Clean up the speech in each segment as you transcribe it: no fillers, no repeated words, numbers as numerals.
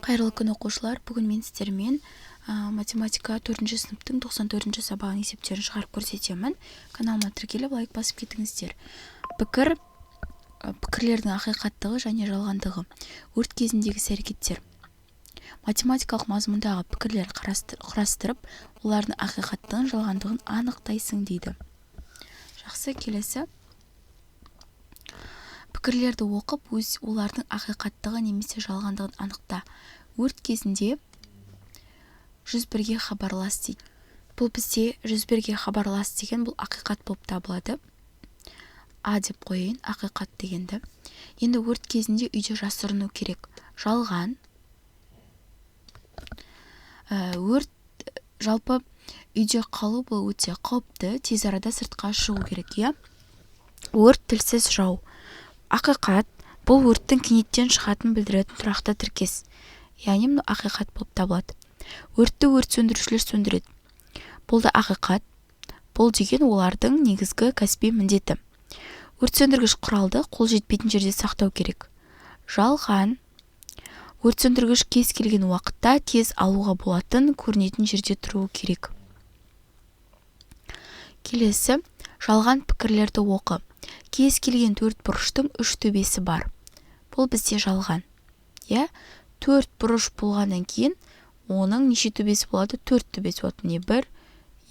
Қайырлы күн оқушылар, бүгін мен сіздермен математика 4-ші сыныптың 94-ші сабағын есептерін шығарып көрсетемін. Каналыма тіркеліп лайк басып кетіңіздер. Пікірлердің ақиқаттығы және жалғандығы. Өрт кезіндегі іс-әрекеттер. Математикалық мазмұндағы пікірлер құрастырып, олардың ақиқаттығын, жалғандығын анықтайсың дейді. Жақсы, келесі. Пікірлерді оқып, олардың ақиқаттығы немесе жалғандығын анықта. Өрт кезінде 101-ге хабарлас дейді. Бұл бізде 101-ге хабарлас деген бұл ақиқат болып табылады. А деп қойын, ақиқат дегенді. Енді өрт кезінде үйде жасырыну керек. Жалған. Өрт жалпы үйде қалу бұл өте қауіпті, тез арада сыртқа шығу керек, иә? Өрт тілсіз жау. Ақиқат бұл өрттің кенеттен шығатын білдіретін тұрақты тіркес. Яғни мұны ақиқат болып табылады. Өртті өрт сөндірушілер сөндіреді. Бұл да ақиқат. Бұл деген олардың негізгі кәсіби міндеті. Өрт сөндіргіш құралды қол жетпейтін жерде сақтау керек. Жалған. Өрт сөндіргіш кез келген уақытта тез алуға болатын көрінетін жерде тұруы керек. Келесі, жалған пікірлерді оқы. Кез келген төрт бұрыштың үш төбесі бар. Бұл бізде жалған. Иә, төрт бұрыш болғаннан кейін оның неше төбесі болады? Төрт төбесі болады. Не, 1,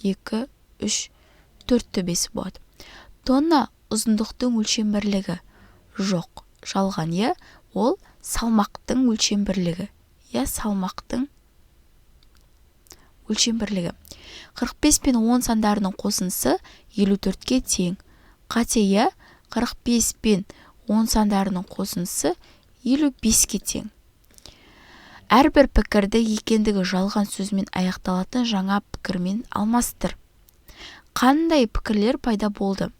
2, 3, 4 төбесі болады. Тонна ұзындықтың өлшем бірлігі. Жоқ, жалған, иә, ол салмақтың өлшем бірлігі. Иә, салмақтың өлшем бірлігі. 45 пен 10 сандарының қосындысы 54-ге тең. Қате, иә, 45 пен 10 сандарының қосындысы 55-ге тең. Әрбір пікірді екендігі жалған сөзмен аяқталатын жаңа пікірмен алмастыр. Қандай пікірлер пайда болды?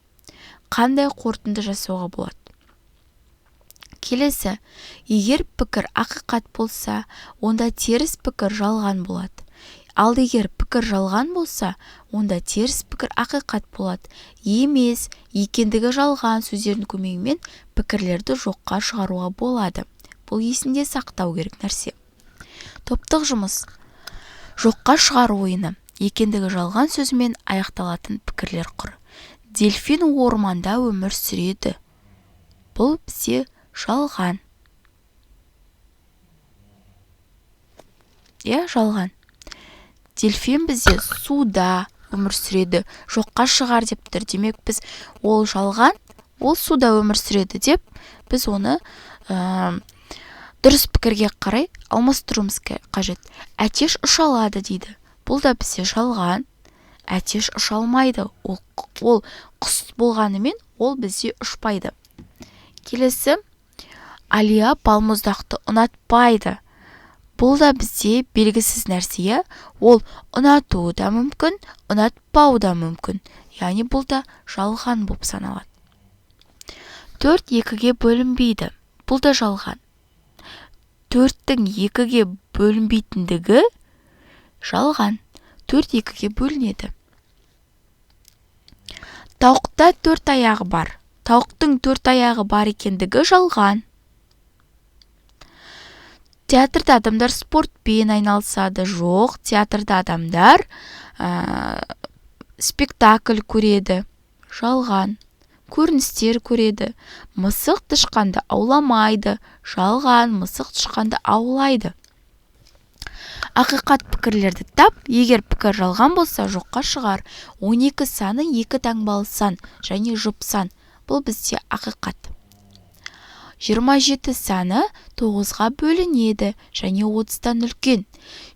Қандай қорытынды жасауға болады? Келесі, егер пікір ақиқат болса, онда теріс пікір жалған болады. Ал егер пікір жалған болса, онда теріс пікір ақиқат болады. Емес, екендігі жалған сөздердің көмегімен пікірлерді жоққа шығаруға болады. Бұл есінде сақтау керек нәрсе. Топтық жұмыс. Жоққа шығару ойыны. Екендігі жалған сөзімен аяқталатын пікірлер құр. Дельфин орманда өмір сүреді. Бұл бізде жалған. Иә, жалған. Дельфин бізде суда өмір сүреді. Жоққа шығар деп тұр. Демек біз ол жалған, ол суда өмір сүреді деп біз оны дұрыс пікірге қарай алмастыруымыз қажет. Әтеш ұша алады дейді. Бұл да бізде жалған. Әтеш ұша алмайды. Ол құс болғанымен ол бізде ұшпайды. Келесі, Алия балмұздақты ұнатпайды. Бұл да бізде белгісіз нәрсе. Ол ұнатуы да мүмкін, ұнатпауы да мүмкін. Яғни бұл да жалған болып саналады. 4 2-ге бөлінбейді. Бұл да жалған. 4-тің 2-ге бөлінбейтіндігі жалған. 4 2-ге бөлінеді. Тауықта 4 аяғы бар. Тауықтың 4 аяғы бар екендігі жалған. Театрда адамдар спортпен айналысады. Жоқ, театрда адамдар спектакль көреді. Жалған. Көріністер көреді. Мысық тышқанды ауламайды. Жалған. Мысық тышқанды аулайды. Ақиқат пікірлерді тап. Егер пікір жалған болса, жоққа шығар. 12 саны 2 таңбалы сан және жұп сан. Бұл бізде ақиқат. 27 саны 9-ға бөлінеді және 30-тан үлкен.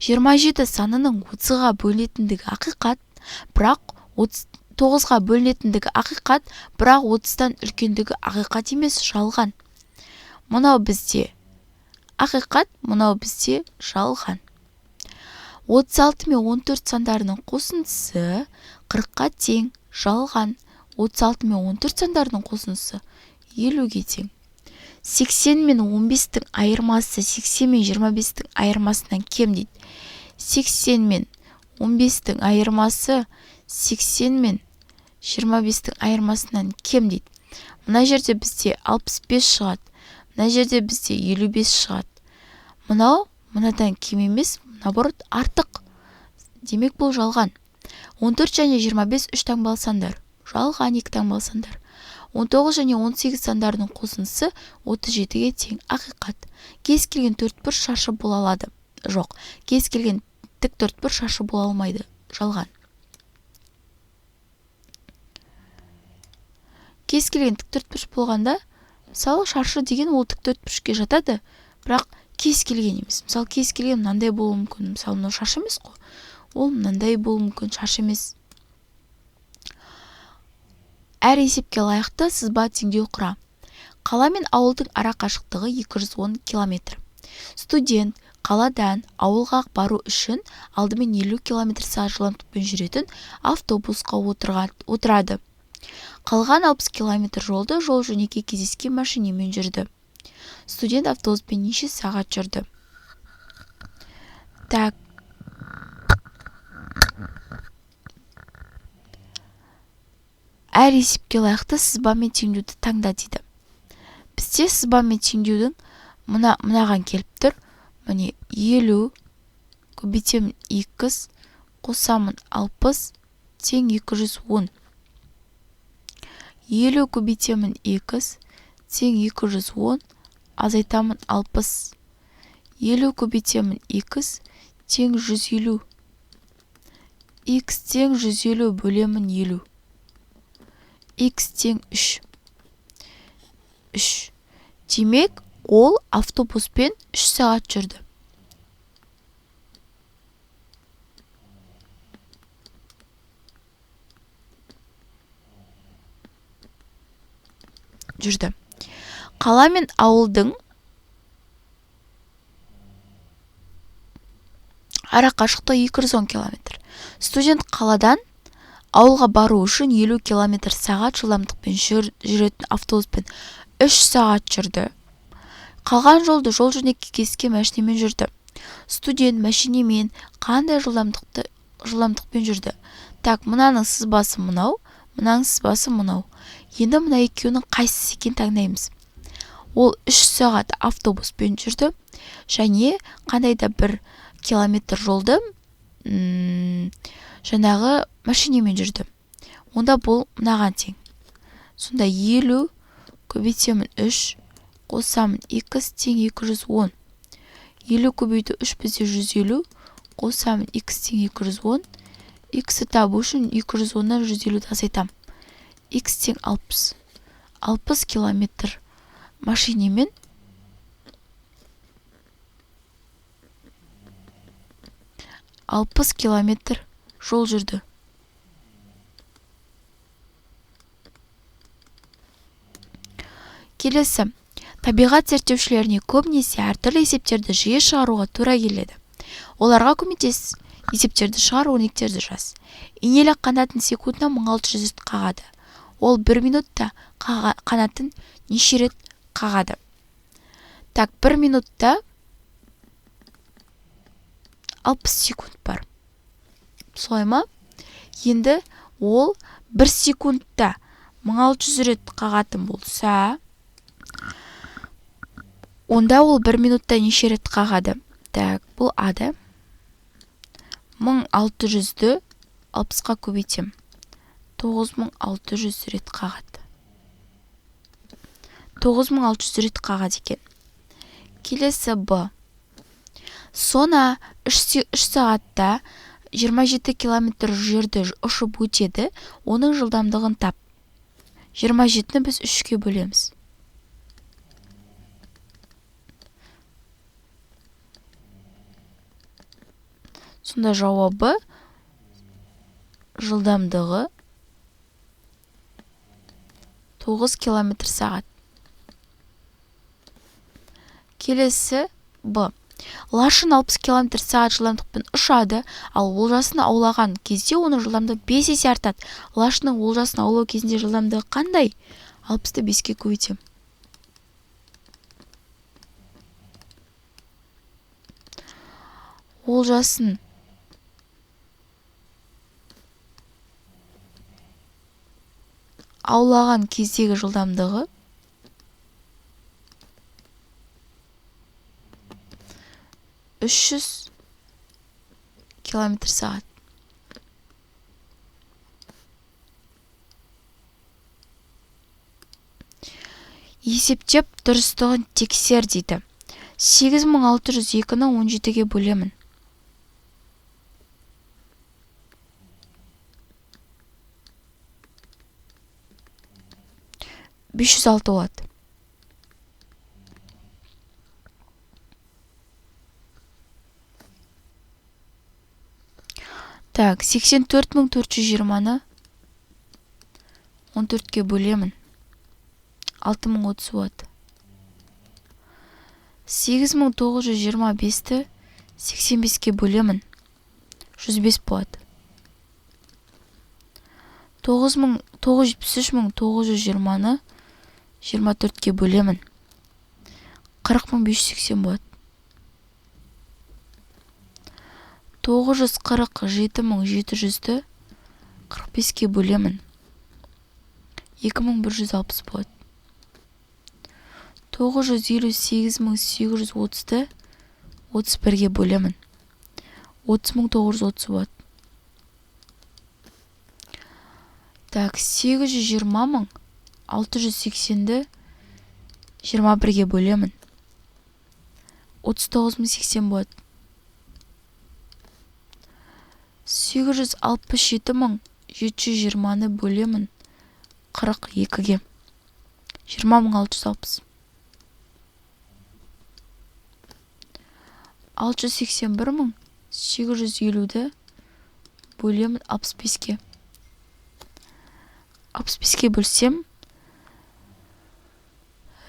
27 санының 30-ға бөлінетіндігі ақиқат, бірақ 9-ға бөлінетіндігі ақиқат, бірақ 30-тан үлкендігі ақиқат емес, жалған. Мынау бізде ақиқат, мынау бізде жалған. 36 мен 14 сандарының қосындысы 40-қа тең, жалған. 36 мен 14 сандарының қосындысы 50-ге тең. 80 мен 15-тің айырмасы 80 мен 25-тің айырмасынан кем дейді. 80 мен 15-тің айырмасы 80 мен 25-тің айырмасынан кем дейді. Мына жерде бізде 65 шығады. Мына жерде бізде 55 шығады. Мынау мынадан кем емес, наоборот артық. Демек бұл жалған. 14 және 25 үш таңбалы сандар. Жалған екі таңбалы сандар. 19 және 18 сандарының қосындысы 37-ге тең. Ақиқат. Кез келген төртбұрыш шаршы бола алады. Жоқ, кез келген тік төртбұрыш шаршы бола алмайды. Жалған. Кез келген тік төртбұрыш болғанда, мысалы шаршы деген ол тік төртбұрышке жатады, бірақ кез келген емес. Мысалы кез келген мынандай болуы мүмкін. Мысалы мынау шаршы емес қой. Ол мынандай болуы мүмкін, шаршы емес. Әр есепке лайықты сызба теңдеу құра. Қала мен ауылдың ара қашықтығы 210 км. Студент қаладан ауылға бару үшін алдымен 50 км/сағ жылдамдықпен жүретін автобусқа отырады. Қалған 60 км жолды жол жөнекей кездескен машинамен жүрді. Студент автобуспен неше сағат жүрді? Так. Әр есепке лайықты сызбамен теңдеуді таңда дейді. Бізде сызбамен теңдеудің мынаған келіп тұр. Міне 50 көбейтемін x қосамын 60 тең 210. 50 көбейтемін x тең 210 азайтамын 60. 50 көбейтемін x тең 150. X тең 150 бөлемін 50. X тең 3. Демек, ол автобуспен 3 сағат жүрді. Қала мен ауылдың ара қашықтығы 210 км. Студент қаладан ауылға бару үшін 50 км/сағ жылдамдықпен жүретін автобуспен 3 сағат жүрді. Қалған жолды жол жөнекей кездескен машинамен жүрді. Студент машинамен қандай жылдамдықпен жүрді? Так, мынаның сызбасы мынау, мынаның сызбасы мынау. Енді мына екеуінің қайсысы екенін таңдаймыз. Ол 3 сағат автобуспен жүрді және қандай да бір километр жолды жаңағы машинамен жүрді. Онда бұл мынаған тең. Сонда 50 көбейтемін 3 қосамын x тең 210. 50 көбейту 3 бізде 150 қосамын x тең 210. X-ті табу үшін 210-нан 150-ді азайтам. X тең 60. 60 километр машинамен 60 километр жол жүрді. Келесі, табиғат зерттеушілеріне көбінесе әртүрлі есептерді жиі шығаруға тура келеді. Оларға көмектес, есептерді шығар, өрнектерді жаз. Инелі қанатын секундына 1600 рет қағады. Ол 1 минутта қанатын неше рет қағады? Так, 1 минутта 60 секунд бар. Солай ма? Енді ол 1 секундта 1600 рет қағатын болса, онда ол 1 минутта неше рет қағады? Так, бұл ады. 1600-ді 60-қа көбейтем. 9600 рет қағады. 9600 рет қағады екен. Келесі Б. Сона 3 сағатта 27 километр жерді ұшып өтеді, оның жылдамдығын тап. 27-ні біз 3-ке бөлеміз. Сонда жауабы жылдамдығы 9 км/сағат. Келесі Б. Лашын 60 км/сағат жылдамдықпен ұшады, ал олжасын аулаған кезде оның жылдамдығы 5 есе артады. Лашының олжасын аулау кезінде жылдамдығы қандай? 60-ты 5-ке көбейтем. Олжасын аулаған кездегі жылдамдығы 300 км/сағат. Есептеп дұрыстығын тексер дейді. 8602-ні 17-ге бөлемін. 506 болады. Так, 84420-ны 14-ге бөлемін. 6030 болады. 8925-ті 85-ге бөлемін. 105 болады. 973920-ны 24-ге бөлемін. 40580 болады. 947700-ді 45-ге бөлемін. 2160 болады. 958830-ді 31-ге бөлемін. 30930 болады. Так, 820680-ді 21-ге бөлемін. 39080 болады. 867720-ны бөлемін. 42-ге. 20660. 681850-ді бөлемін 65-ге. 65-ге бөлсем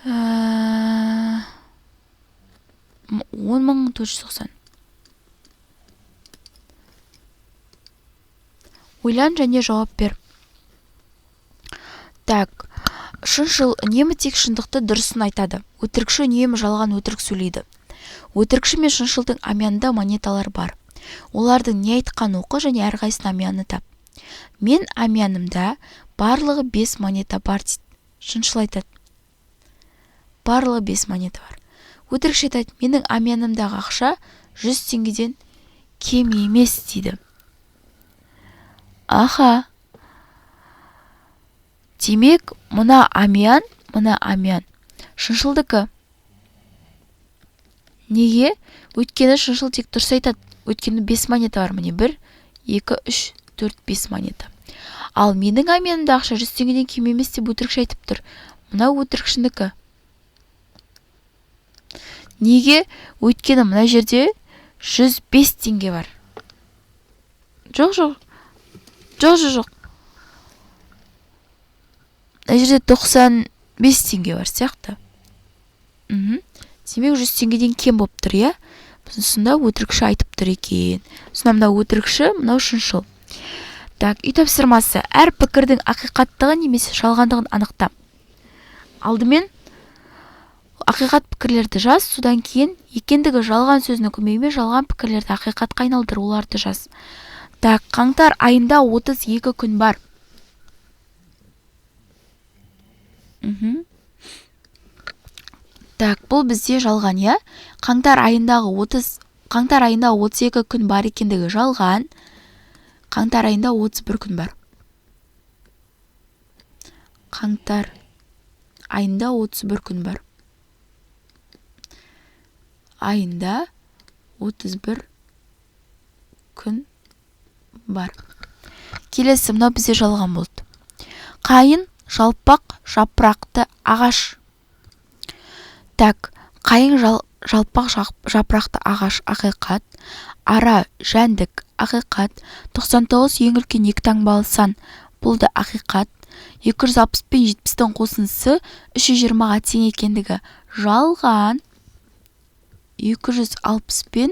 10490. Ойлан және жауап бер. Так, шыншыл үнемі тек шындықты дұрысын айтады. Өтірікші үнемі жалған өтірік сөйлейді. Өтірікші мен шыншылдың амянында монеталар бар. Олардың не айтқан оқы және әрқайсының амянын тап. Мен амянымда барлығы 5 монета бар дейді. Шыншыл айтады. Барлығы 5 монета бар. Өтірікші айтады, менің амянымдағы ақша 100 теңгеден кем емес дейді. Аха. Демек, мұна амян. Шыншылдікі. Неге? Өйткені шыншыл тек дұрыс айтады. Өйткені 5 монета бар. Міне 1, 2, 3, 4, 5 монета. Ал менің амянымда ақша 100 теңгеден кем емес деп өтірікші айтып тұр. Мұна өтірікшінікі. Неге? Өйткені мұна жерде 105 теңге бар. Жоқ. Мұна жерде 95 теңге бар сияқты. Демек 100 теңгеден кем болып тұр, е? Сонда өтірікші айтып тұр екен. Сонда мына өтірікші, мынау шыншыл. Так, үй тапсырмасы. Әр пікірдің ақиқаттығын немесе жалғандығын анықта. Алдымен ақиқат пікірлерді жаз, содан кейін екендігі жалған сөзінің көмегімен жалған пікірлерді ақиқатқа айналдыр, оларды жаз. Так, қаңтар айында 32 күн бар. Так, бұл бізде жалған, я? Қаңтар айында 32 күн бар екендігі жалған. Қаңтар айында 31 күн бар. Қаңтар айында 31 күн бар. Айында 31 күн бар. Келесі, мынау бізде жалған болды. Қайын жалпақ жапырақты ағаш. Так, қайын жалпақ жапырақты ағаш ақиқат. Ара жәндік ақиқат. 99 ең үлкен екі таңбалы сан. Бұл да ақиқат. 260 пен 70-тің қосындысы 320-ға тең екендігі жалған. 260 пен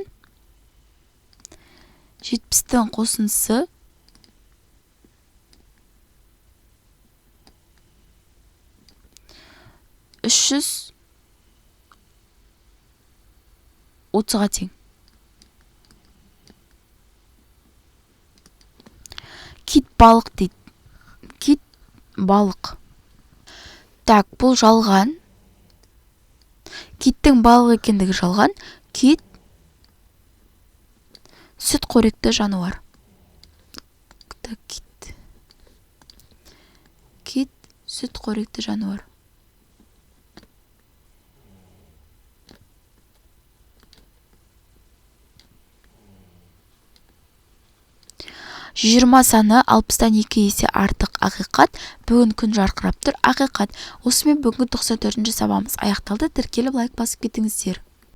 70-тің қосындысы 330-ға тең. Кит балық дейді. Кит балық. Так, бұл жалған. Киттің балық екендігі жалған. Кит сүтқоректі жануар. Кит сүтқоректі жануар. 20 саны 60-тан 2 есе артық. Ақиқат. Бүгін күн жарқырап тұр. Ақиқат. Осымен бүгінгі 94-ші сабағымыз аяқталды. Тіркеліп лайк басып кетіңіздер.